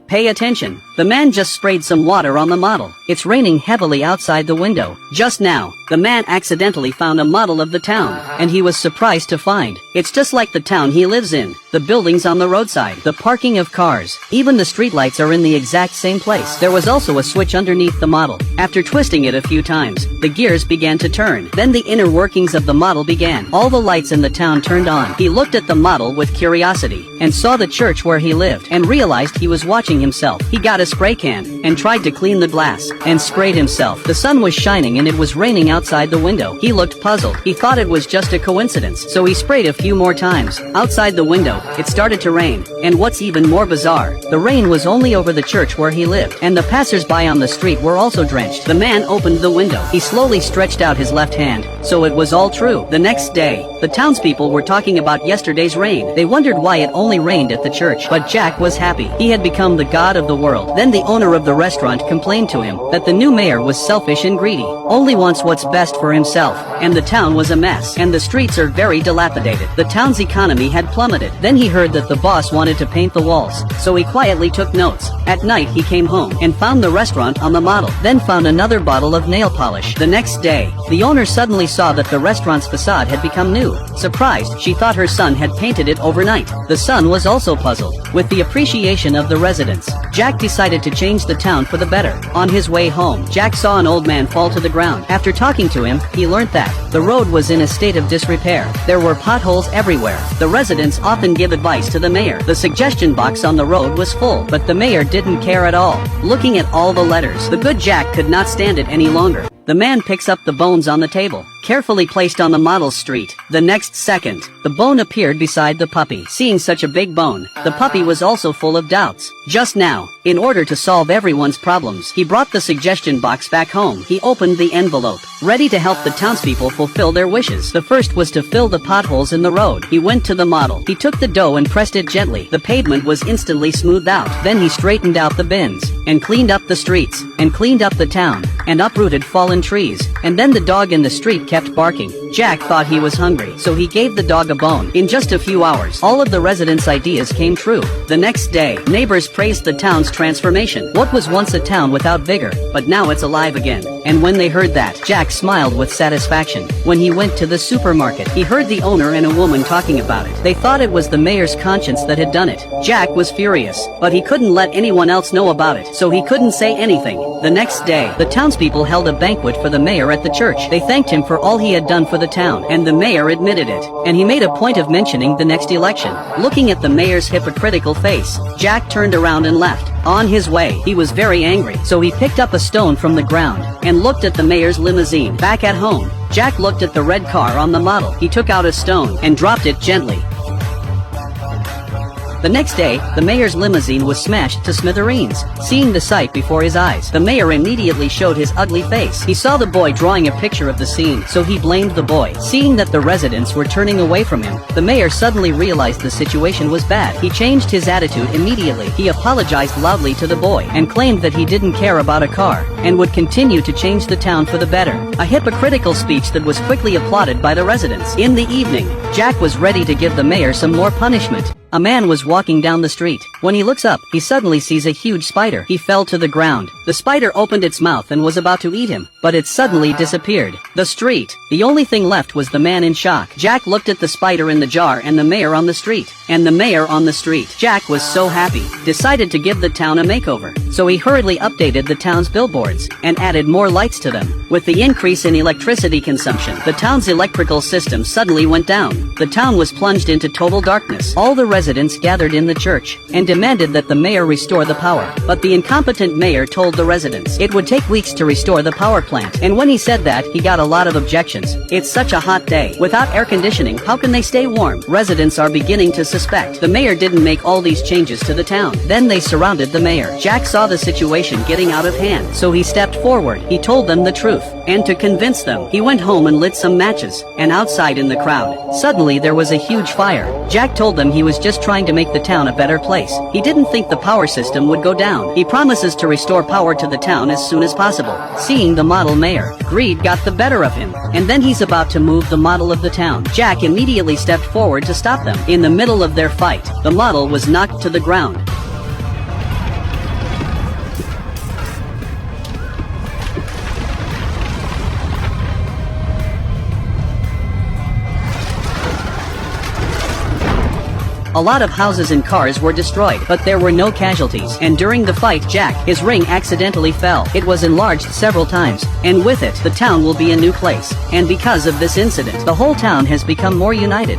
Pay attention. The man just sprayed some water on the model. It's raining heavily outside the window. Just now, the man accidentally found a model of the town, and he was surprised to find it's just like the town he lives in. The buildings on the roadside, the parking of cars, even the streetlights are in the exact same place. There was also a switch underneath the model. After twisting it a few times, the gears began to turn. Then the inner workings of the model began. All the lights in the town turned on. He looked at the model with curiosity, and saw the church where he lived, and realized he was watching himself. He got a spray can, and tried to clean the glass, and sprayed himself. The sun was shining and it was raining outside the window. He looked puzzled. He thought it was just a coincidence, so he sprayed a few more times. Outside the window, it started to rain, and what's even more bizarre, the rain was only over the church where he lived, and the passers-by on the street were also drenched. The man opened the window. He slowly stretched out his left hand, so it was all true. The next day, the townspeople were talking about yesterday's rain. They wondered why it only rained at the church, but Jack was happy. He had become the god of the world. Then the owner of the restaurant complained to him that the new mayor was selfish and greedy, only wants what's best for himself, and the town was a mess, and the streets are very dilapidated. The town's economy had plummeted. Then he heard that the boss wanted to paint the walls, so he quietly took notes. At night he came home and found the restaurant on the model, then found another bottle of nail polish. The next day, the owner suddenly saw that the restaurant's facade had become new. Surprised, she thought her son had painted it overnight. The son was also puzzled. With the appreciation of the residents, Jack decided to change the town for the better. On his way home, Jack saw an old man fall to the ground. After talking to him, he learned that the road was in a state of disrepair. There were potholes everywhere. The residents often give advice to the mayor. The suggestion box on the road was full, but the mayor didn't care at all. Looking at all the letters, the good Jack could not stand it any longer. The man picks up the bones on the table, carefully placed on the model's street. The next second, the bone appeared beside the puppy. Seeing such a big bone, the puppy was also full of doubts. Just now, in order to solve everyone's problems, he brought the suggestion box back home. He opened the envelope, ready to help the townspeople fulfill their wishes. The first was to fill the potholes in the road. He went to the model. He took the dough and pressed it gently. The pavement was instantly smoothed out. Then he straightened out the bins, and cleaned up the streets, and cleaned up the town, and uprooted fallen trees. And then the dog in the street kept barking. Jack thought he was hungry, so he gave the dog a bone. In just a few hours, all of the residents' ideas came true. The next day, neighbors praised the town's transformation. What was once a town without vigor, but now it's alive again. And when they heard that, Jack smiled with satisfaction. When he went to the supermarket, he heard the owner and a woman talking about it. They thought it was the mayor's conscience that had done it. Jack was furious, but he couldn't let anyone else know about it, so he couldn't say anything. The next day, the townspeople held a banquet for the mayor at the church. They thanked him for all he had done for the town, and the mayor admitted it, and he made a point of mentioning the next election. Looking at the mayor's hypocritical face, Jack turned around and left. On his way, he was very angry, so he picked up a stone from the ground and looked at the mayor's limousine. Back at home, Jack looked at the red car on the model. He took out a stone and dropped it gently. The next day, the mayor's limousine was smashed to smithereens. Seeing the sight before his eyes, the mayor immediately showed his ugly face. He saw the boy drawing a picture of the scene, so he blamed the boy. Seeing that the residents were turning away from him, the mayor suddenly realized the situation was bad. He changed his attitude immediately. He apologized loudly to the boy, and claimed that he didn't care about a car, and would continue to change the town for the better. A hypocritical speech that was quickly applauded by the residents. In the evening, Jack was ready to give the mayor some more punishment. A man was walking down the street. When he looks up, he suddenly sees a huge spider. He fell to the ground. The spider opened its mouth and was about to eat him, but it suddenly disappeared. The street. The only thing left was the man in shock. Jack looked at the spider in the jar and the mayor on the street. And the mayor on the street. Jack was so happy, decided to give the town a makeover. So he hurriedly updated the town's billboards, and added more lights to them. With the increase in electricity consumption, the town's electrical system suddenly went down. The town was plunged into total darkness. All the residents gathered in the church, and demanded that the mayor restore the power. But the incompetent mayor told the residents it would take weeks to restore the power plant. And when he said that, he got a lot of objections. It's such a hot day. Without air conditioning, how can they stay warm? Residents are beginning to suspect the mayor didn't make all these changes to the town. Then they surrounded the mayor. Jack saw the situation getting out of hand, so he stepped forward. He told them the truth, and to convince them, he went home and lit some matches. And outside in the crowd, suddenly there was a huge fire. Jack told them he was just trying to make the town a better place. He didn't think the power system would go down. He promises to restore power to the town as soon as possible. Seeing the model mayor, greed got the better of him, and then he's about to move the model of the town. Jack immediately stepped forward to stop them. In the middle of their fight, the model was knocked to the ground. A lot of houses and cars were destroyed, but there were no casualties. And during the fight, Jack, his ring accidentally fell. It was enlarged several times, and with it, the town will be a new place. And because of this incident, the whole town has become more united.